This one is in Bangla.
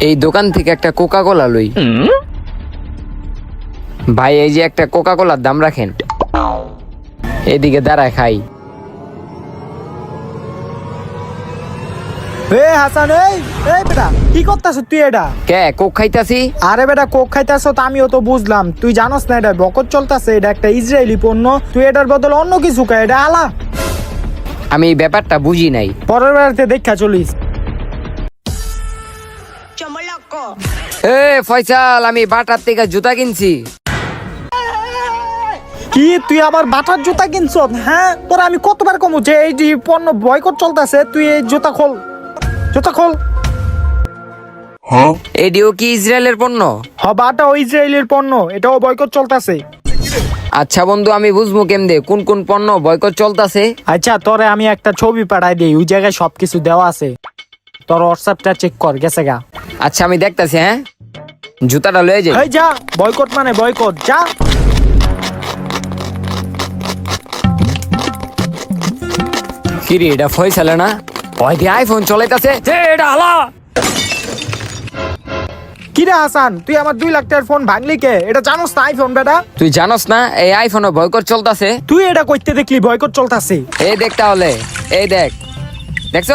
এই দোকান থেকে একটা কোকা কোলা লই। ভাই এই যে একটা কোকা কোলার দাম রাখেন। এদিকে দাঁড়ায় খাই। হাসান, এই বেটা কি করতেছ তুই? এটা কে কোক খাইতাছি? আরে বেটা কোক খাইতেছ তো আমিও তো বুঝলাম, তুই জানোস না এটা বকত চলতেছে, এটা একটা ইসরায়েলি পণ্য, তুই এটার বদলে অন্য কিছু খা, এটা আলা। আমি এই ব্যাপারটা বুঝি নাই। পরের বেড়াতে দেখা চলিস। এ ফয়সাল, আমি বাটার থেকে জুতা কিনছি। কি তুই আবার বাটার জুতা কিনছ? হ্যাঁ, তোরা আমি কতবার কমু যে এই যে পণ্য বয়কট চলতেছে, তুই এই জুতা খোল, জুতা খোল। এডিও কি ইসরায়েলের পণ্য? বাটা ও ইসরায়েলের পণ্য, এটাও বয়কট চলতেছে। আচ্ছা বন্ধু, আমি বুঝবো কেমনে কোন কোন পণ্য বয়কট চলতেছে? আচ্ছা তোরে আমি একটা ছবি পাঠাই দিই, ওই জায়গায় সবকিছু দেওয়া আছে, তোর হোয়াটসঅ্যাপটা চেক কর, গেছে গা। আচ্ছা আমি দেখতাছি। হ্যাঁ, জুতাটা লয়ে যাই। এই যা, বয়কট মানে বয়কট, যা। কিরে এটা ফয়সালে না? ওই দিয়ে আইফোন চলাইতাছে। এটা হালা। কিরে হাসান, তুই আমার 2 লাখ টাকার ফোন ভাঙলি কে? এটা জানোস না আইফোন বেটা? তুই জানোস না এই আইফোনে বয়কট চলতেছে? তুই এটা কইতে দেখলি বয়কট চলতেছে? এই দেখ তাহলে, এই দেখ, দেখছ?